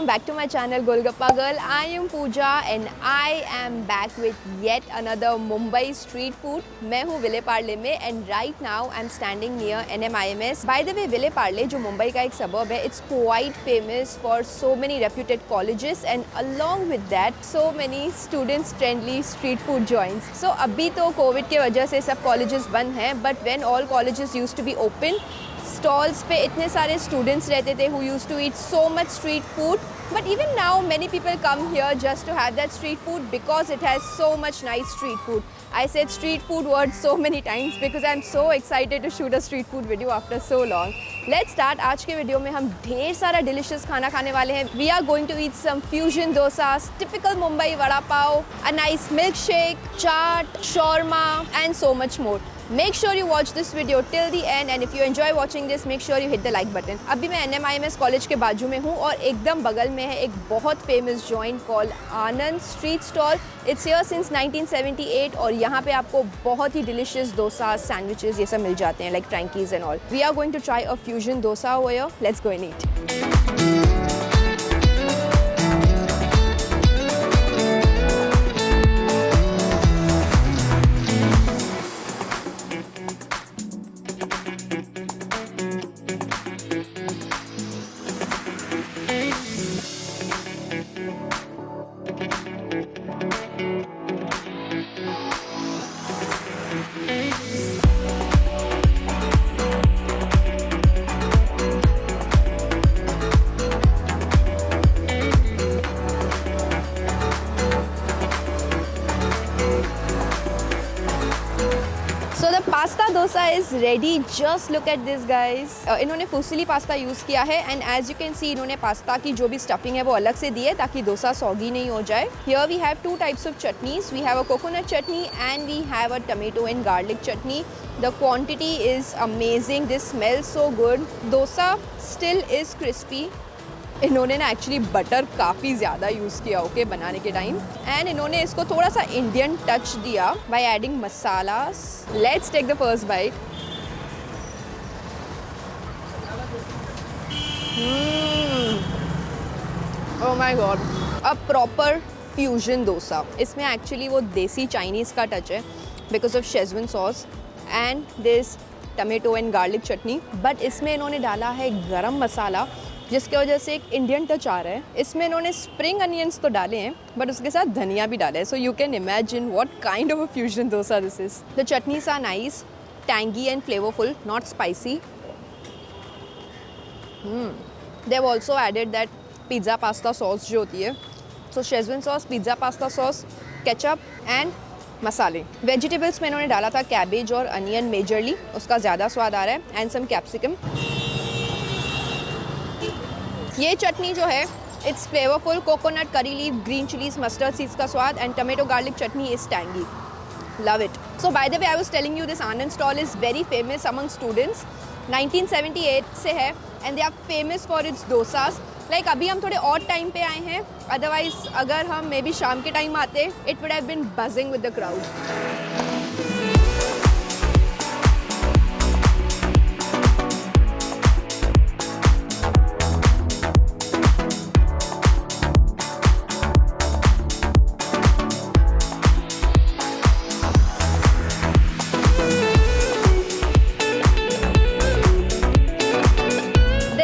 welcome back to my channel Golgappa Girl. I am Pooja and I am back with yet another Mumbai street food. मैं हूँ विले पार्ले में and right now I'm standing near NMIMS. By the way, Vile Parle जो मुंबई का एक suburb है, it's quite famous for so many reputed colleges and along with that so many students friendly street food joints. So अभी तो Covid के वजह से सब colleges बंद हैं, but when all colleges used to be open, stalls पे इतने सारे स्टूडेंट्स रहते थे who used to eat so much street food. But even now many people come here just to have that street food because it has so much nice street food. I said street food word so many times because I'm so excited to shoot a street food video after so long. Let's start. आज के video में हम ढेर सारा delicious खाना खाने वाले हैं. We are going to eat some fusion dosas, typical Mumbai vada pav, a nice milkshake, chaat, shawarma and so much more. Make sure you watch this video till the end and if you enjoy watching this, make sure you hit the like button. अभी मैं NMIMS college के बाजू में हूँ और एकदम बगल में है एक बहुत famous joint call Anand street stall. It's here since 1978 और यहाँ पे आपको बहुत ही डिलिशियस डोसा, सैंडविचेस ये सब मिल जाते हैं like frankies and all. We are going to try a fusion dosa over here. Let's go and eat. So the pasta dosa is ready. Just look at this guys. इन्होंने फुसीली पास्ता यूज़ किया है and as you can see इन्होंने pasta की जो भी stuffing है वो अलग से दी है ताकि डोसा सॉगी नहीं हो जाए. Here we have two types of chutneys. We have a coconut chutney and we have a tomato and garlic chutney. The quantity is amazing. This smells so good. Dosa still is crispy. इन्होंने ना actually butter काफ़ी ज़्यादा use किया okay बनाने के time and इन्होंने इसको थोड़ा सा इंडियन टच दिया by adding masalas. Let's take the first bite. Oh my god, a proper fusion dosa. इसमें एक्चुअली वो देसी चाइनीज़ का टच है because of Schezwan sauce and this tomato and garlic chutney. But इसमें इन्होंने डाला है गरम मसाला जिसकी वजह से एक इंडियन टच आ रहा है. इसमें इन्होंने स्प्रिंग अनियंस तो डाले हैं बट उसके साथ धनिया भी डाला है. So you can imagine what kind of a fusion dosa this is. The chutneys are nice, tangy and flavourful, not spicy. They have also added that pizza pasta sauce जो होती है. So schezwan sauce, pizza pasta sauce, ketchup and मसाले. Vegetables में इन्होंने डाला था cabbage और onion majorly, उसका ज़्यादा स्वाद आ रहा है एंड सम कैप्सिकम. ये चटनी जो है it's flavourful, coconut, curry leaf, green chillies, mustard seeds का स्वाद and tomato garlic chutney is tangy. Love it. So by the way I was telling you this Anand stall is very famous among students. 1978 से है and they are famous for its dosas. Like अभी हम थोड़े और time पे आए हैं, अदरवाइज अगर हम मे बी शाम के टाइम आते it would have been buzzing with the crowd.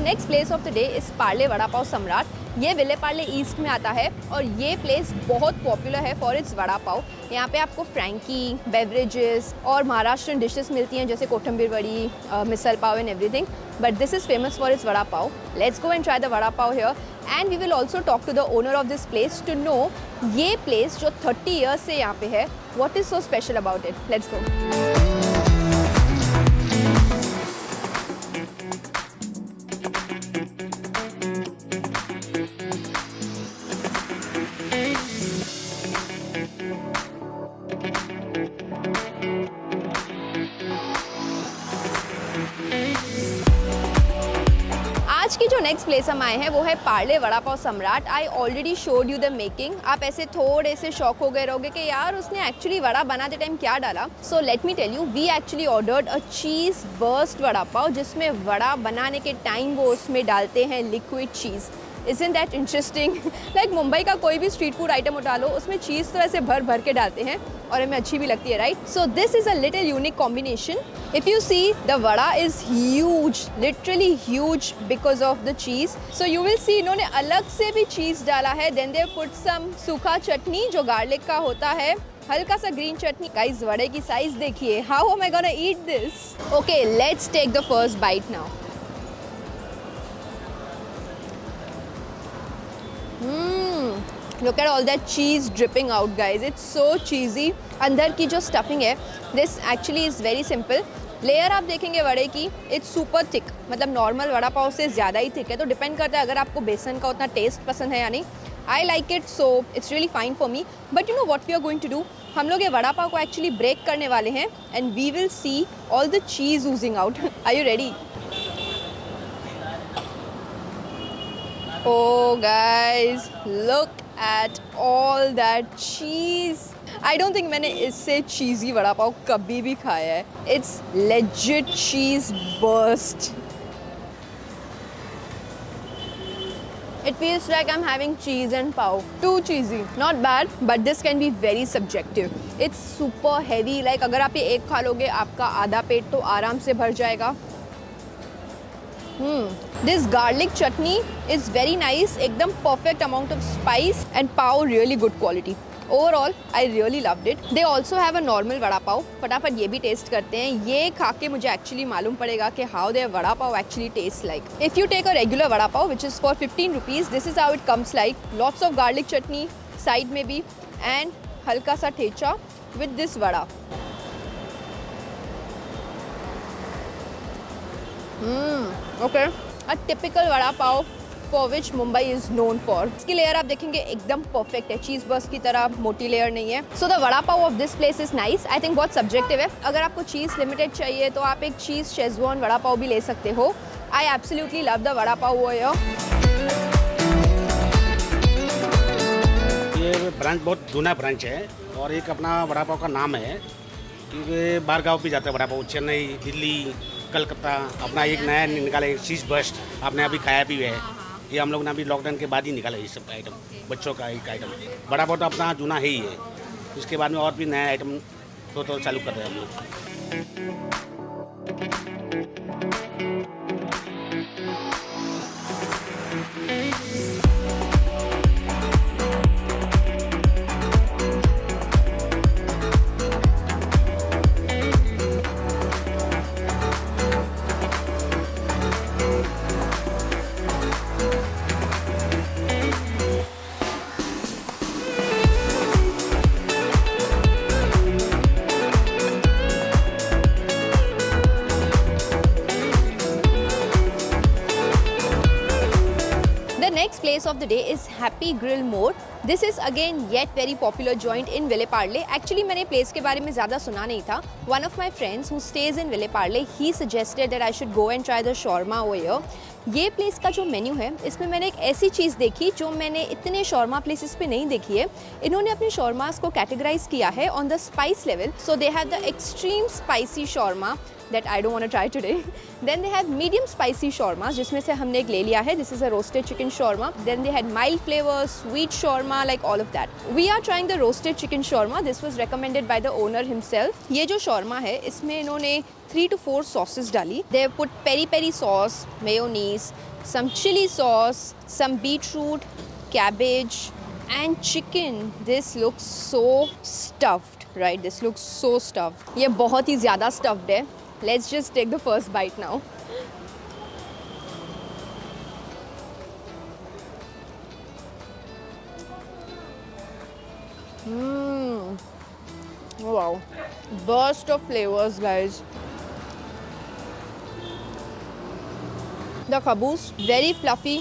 Next place of the day is Parle vada pav सम्राट. ये विले पार्ले ईस्ट में आता है और ये प्लेस बहुत पॉपुलर है फॉर इट्स वड़ा पाव. यहाँ पे आपको फ्रैंकी, बेवरेजेस और महाराष्ट्रन डिशेस मिलती हैं जैसे kothimbir vadi, misal pav and everything. But this is famous for its vada pav. Let's go and try the vada pav here and we will also talk to the owner of this place to know ये place जो 30 years से यहाँ पे है, what is so special about it. Let's go. आज की जो next place हम आए हैं वो है पार्ले वड़ा पाव सम्राट. I already showed you the making. आप ऐसे थोड़े से शॉक हो गए रहोगे कि यार उसने एक्चुअली वड़ा बनाते टाइम क्या डाला. So let me tell you, we actually ordered a cheese burst vada pav जिसमें वड़ा बनाने के टाइम वो उसमें डालते हैं liquid cheese. Isn't that interesting? Like Mumbai का कोई भी स्ट्रीट फूड आइटम उठा लो, उसमें चीज़ तो ऐसे भर भर के डालते हैं और हमें अच्छी भी लगती है, right? So this is a little unique combination. If you see, the vada is huge, literally huge because of the cheese. So you will see इन्होंने अलग से भी चीज़ डाला है. Then they put some सूखा चटनी जो गार्लिक का होता है, हल्का सा ग्रीन चटनी. गाइस वड़े की साइज देखिए. How am I gonna eat this? Okay, let's take the first bite now. Look at all that cheese dripping out, guys. It's so cheesy. अंदर की जो स्टफिंग है, this actually is very simple. Layer आप देखेंगे वड़े की, it's super thick, मतलब normal vada pav से ज़्यादा ही थिक है. तो डिपेंड करता है अगर आपको बेसन का उतना टेस्ट पसंद है या नहीं. I like it, so it's really fine for me. But you know what we are going to do, हम लोग ये वड़ा पाव को एक्चुअली ब्रेक करने वाले हैं and we will see all the cheese oozing out. Are you ready? Oh guys, look at all that cheese. I don't think मैंने इससे cheesy vada pav कभी भी खाया है. It's legit cheese burst. It feels like I'm having cheese and pav. Too cheesy. Not bad, but this can be very subjective. It's super heavy. Like अगर आप ये एक खा लोगे, आपका आधा पेट तो आराम से भर जाएगा. This garlic chutney is very nice. एकदम perfect amount of spice and pav really good quality. Overall, I really loved it. They also have a normal vada pav. फटाफट ये भी टेस्ट करते हैं. ये खा के मुझे एक्चुअली मालूम पड़ेगा कि how their vada pav actually tastes like. If you take a regular vada pav, which is for 15 rupees, this is how it comes like. Lots of garlic chutney side में भी and हल्का सा thecha with this vada. Okay, a typical vada pav for which Mumbai is known for. इसकी layer आप देखेंगे एकदम perfect है, चीज़ burst की तरह मोटी लेयर नहीं है. So the vada pav of this place is nice. I think बहुत सब्जेक्टिव है. अगर आपको चीज़ लिमिटेड चाहिए तो आप एक चीज़ शेजवान वड़ा पाव भी ले सकते हो. I absolutely love the vada pav over here. ये ब्रांच बहुत जूना ब्रांच है और एक अपना वड़ा पाव का नाम है क्योंकि बाहर गाँव भी जाता है वड़ा पाव. चेन्नई, दिल्ली, कलकत्ता. अपना एक नया निकाला है चीज़ बर्स्ट, आपने अभी खाया भी है. ये हम लोग ने अभी लॉकडाउन के बाद ही निकाला ये सब आइटम. बच्चों का एक आइटम बड़ा बहुत अपना जूना है ही है. उसके बाद में और भी नया आइटम तो चालू कर रहे हैं हम लोग. Next place of the day is Happy Grill More. This is again yet very popular joint in Villeparle. Actually मैंने place के बारे में ज़्यादा सुना नहीं था. One of my friends who stays in Villeparle, he suggested that I should go and try the shawarma over here. ये place का जो मेन्यू है इसमें मैंने एक ऐसी चीज़ देखी जो मैंने इतने शॉर्मा प्लेसेस पे नहीं देखी है. इन्होंने अपने शॉर्मास को कैटेगराइज किया है on the spice level. So they have the extreme spicy shawarma that I don't want to try today. Then they have medium spicy shawarma जिसमें से हमने एक ले लिया है. This is a roasted chicken shawarma. Then they had mild flavor, sweet shawarma, like all of that. We are trying the roasted chicken shawarma. This was recommended by the owner himself. ये जो shawarma है इसमें इन्होंने 3 to 4 sauces डाली. They have put peri peri sauce, mayonnaise, some chili sauce, some beetroot, cabbage and chicken. This looks so stuffed, right? This looks so stuffed. ये बहुत ही ज़्यादा stuffed है. Let's just take the first bite now. Wow, burst of flavors, guys. The caboose, very fluffy.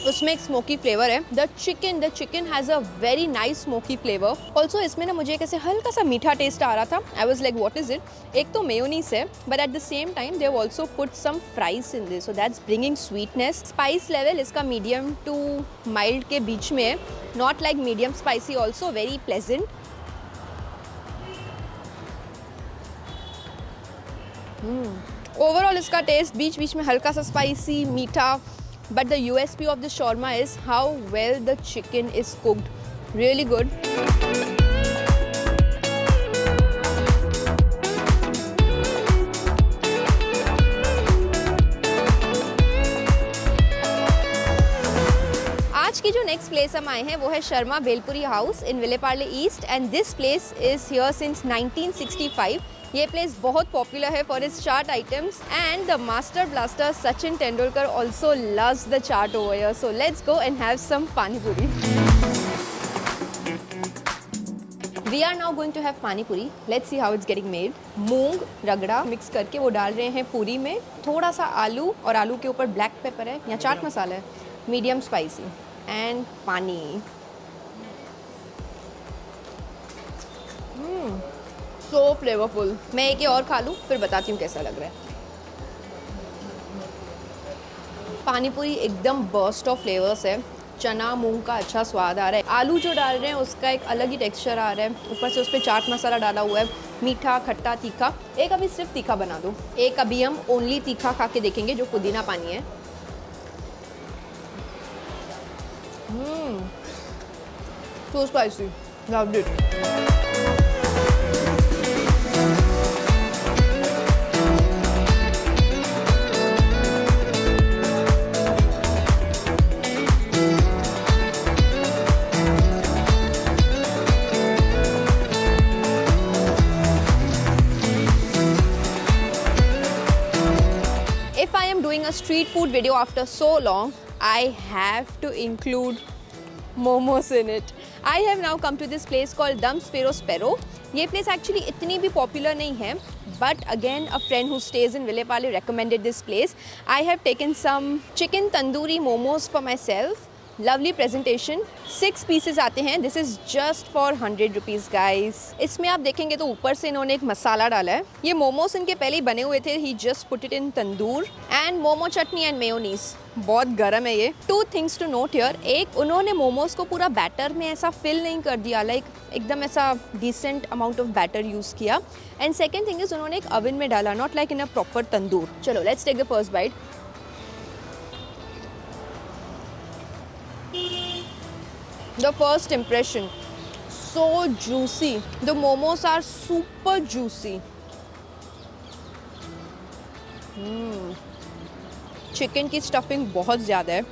उसमें एक smoky flavour है. The chicken has a very nice smoky flavour. Also इसमें ना मुझे कैसे हल्का सा मीठा टेस्ट आ रहा था. I was like what is it. एक तो मेयोनीस है but at the same time they have also put some fries in this, so that's bringing sweetness. Spice level इसका मीडियम टू माइल्ड के बीच में है. Not like medium spicy, also very pleasant. Overall इसका taste बीच बीच में हल्का सा स्पाइसी, मीठा, But the USP of the shawarma is how well the chicken is cooked. Really good. आज की जो नेक्स्ट प्लेस हम आए हैं वो है Sharma bhelpuri house in Vile Parle east and this place is here since 1965. ये प्लेस बहुत पॉपुलर है for its chaat items and the master blaster Sachin Tendulkar also loves the chaat over here. So let's go and have some pani puri. We are now going to have pani puri. Let's see how it's getting made. मूंग रगड़ा mix करके वो डाल रहे हैं पूरी में. थोड़ा सा आलू और आलू के ऊपर ब्लैक पेपर है या चाट मसाला है, मीडियम स्पाइसी एंड पानी. सो फ्लेवरफुल. मैं एक ही और खा लूँ फिर बताती हूँ कैसा लग रहा है. पानी पूरी एकदम बर्स्ट ऑफ फ्लेवर्स है. चना मूंग का अच्छा स्वाद आ रहा है. आलू जो डाल रहे हैं उसका एक अलग ही टेक्सचर आ रहा है. ऊपर से उस पर चाट मसाला डाला हुआ है. मीठा खट्टा तीखा. एक अभी सिर्फ तीखा बना दो. एक अभी हम ओनली तीखा खा के देखेंगे जो पुदीना पानी है. So spicy. Loved it. If I am doing a street food video after so long, I have to include momos in it. I have now come to this place called Dum Spero Spero. ये place actually इतनी भी popular नहीं है, but again a friend who stays in Vileparle recommended this place. I have taken some chicken tandoori momos for myself. Lovely presentation. 6 pieces आते हैं. This is just for 100 rupees guys. इसमें आप देखेंगे तो ऊपर से इन्होंने एक मसाला डाला है. ये मोमोस इनके पहले ही बने हुए थे. He just put it in tandoor and momo chutney and mayonnaise. बहुत गर्म है ये. 2 things to note here. एक, उन्होंने मोमोज को पूरा बैटर में ऐसा फिल नहीं कर दिया, लाइक एकदम ऐसा decent amount of batter use किया. एंड सेकेंड थिंग इज उन्होंने एक ओवन में डाला, not like in a proper tandoor. चलो let's take the first bite. The first impression, so juicy. The momos are super juicy. Chicken की stuffing बहुत ज़्यादा है.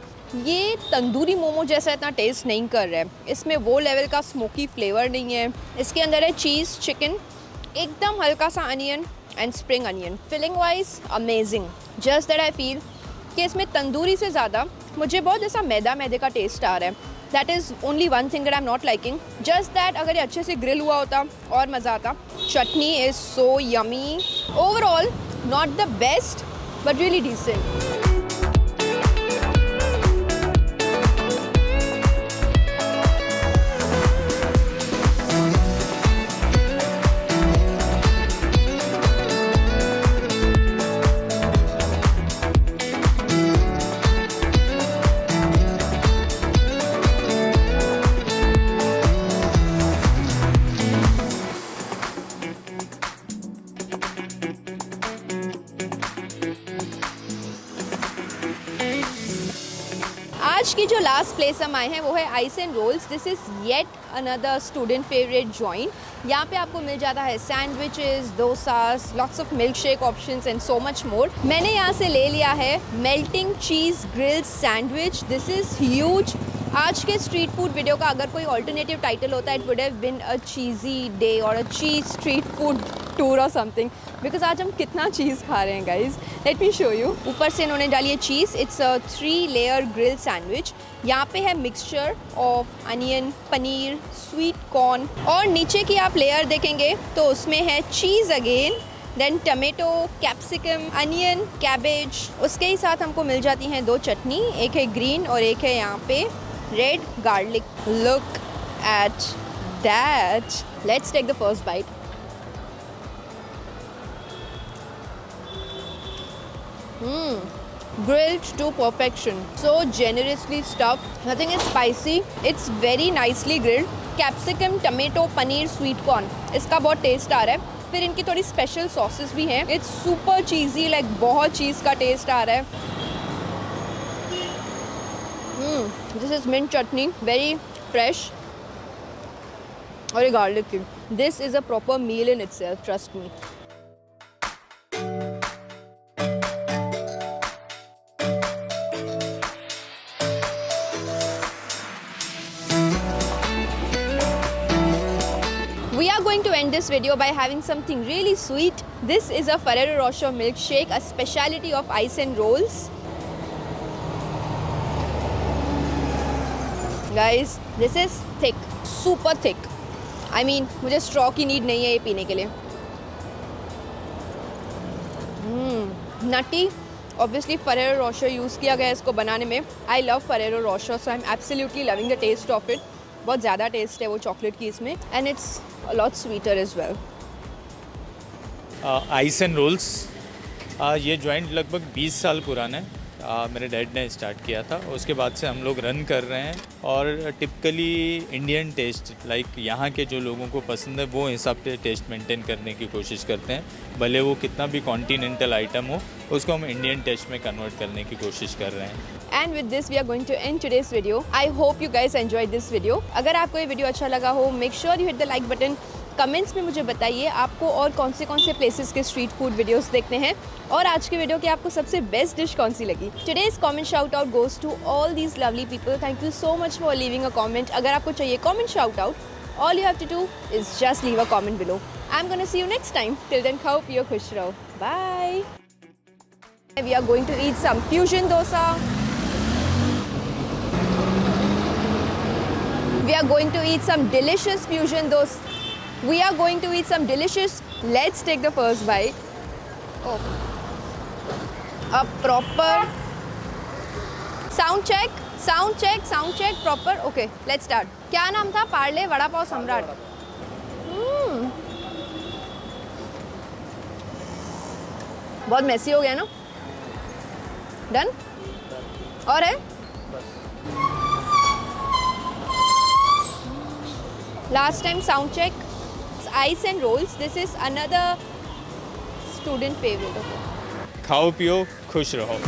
ये तंदूरी मोमो जैसा इतना टेस्ट नहीं कर रहा है. इसमें वो लेवल का स्मोकी फ्लेवर नहीं है. इसके अंदर है चीज़, चिकन, एकदम हल्का सा onion and spring onion. Filling wise amazing. Just that I feel कि इसमें तंदूरी से ज़्यादा मुझे बहुत ऐसा मैदे का टेस्ट आ रहा है. That is only one thing that I'm not liking. Just that अगर ये अच्छे से ग्रिल हुआ होता और मज़ा आता. Chutney is so yummy. Overall, not the best, but really decent. आज की जो लास्ट प्लेस हम आए हैं वो है ice and rolls. This is yet another student favourite joint. यहाँ पे आपको मिल जाता है sandwiches, dosas, lots of milk shake options and so much more. मैंने यहाँ से ले लिया है melting cheese grilled sandwich. This is huge. आज के स्ट्रीट फूड वीडियो का अगर कोई ऑल्टरनेटिव टाइटल होता it would have been a cheesy day और a cheese street food tour और समथिंग, बिकॉज आज हम कितना चीज़ खा रहे हैं guys. Let me show you. ऊपर से इन्होंने डाली है cheese. It's a 3 layer grill sandwich. यहाँ पे है mixture of onion, paneer, sweet corn और नीचे की आप लेयर देखेंगे तो उसमें है cheese again, then tomato, capsicum, onion, cabbage. उसके ही साथ हमको मिल जाती हैं 2 चटनी. एक है ग्रीन और एक है यहाँ पे red garlic. Look at that. Let's take the first bite. Grilled to perfection. So generously stuffed. Nothing is spicy. It's very nicely grilled. Capsicum, tomato, paneer, sweet corn. इसका बहुत टेस्ट आ रहा है. फिर इनकी थोड़ी स्पेशल सॉसेस भी हैं. It's super cheesy, like बहुत चीज़ का टेस्ट आ रहा है. This is mint chutney, very fresh. और ये garlic की. This is a proper meal in itself, trust me. We are going to end this video by having something really sweet. This is a Ferrero Rocher milkshake, a speciality of Ice and Rolls. Guys, this is thick, super thick. I mean, मुझे straw की need नहीं है ये पीने के लिए. Nutty. Obviously Ferrero Rocher use किया गया है इसको बनाने में. I love Ferrero Rocher, so I'm absolutely loving the taste of it. बहुत ज़्यादा टेस्ट है वो चॉकलेट की इसमें, and it's a lot sweeter as well. Ice and rolls, ये जॉइंट लगभग 20 साल पुराना है. मेरे डैड ने स्टार्ट किया था, उसके बाद से हम लोग रन कर रहे हैं. और टिपिकली इंडियन टेस्ट, लाइक यहाँ के जो लोगों को पसंद है वो हिसाब से टेस्ट मेंटेन करने की कोशिश करते हैं. भले वो कितना भी कॉन्टिनेंटल आइटम हो, उसको हम इंडियन टेस्ट में कन्वर्ट करने की कोशिश कर रहे हैं. And with this we are going to end today's video. I hope you guys enjoyed this video. अगर आपको ये वीडियो अच्छा लगा हो, make sure you hit the like button. Comments में मुझे बताइए आपको और कौन से प्लेसेस के स्ट्रीट फूड वीडियोस देखने हैं, और आज के वीडियो की आपको सबसे बेस्ट डिश कौन सी लगी. Today's comment shout out goes to all these lovely people. Thank you so much for leaving a comment. अगर आपको चाहिए comment shout out, all you have to do is just leave a comment below. I'm gonna see you next time. Till then, खाओ पियो खुश रहो. Bye. We are going to eat some fusion dosa. We are going to eat some delicious fusion dosa. We are going to eat some delicious. Let's take the first bite. Oh, a proper sound check. Sound check. Sound check. Proper. Okay, let's start. क्या नाम था? पार्ले वड़ा पाव सम्राट. बहुत मैसी हो गया ना. Done. और है. Last time sound check. Ice and rolls. This is another student favorite. खाओ पियो खुश रहो.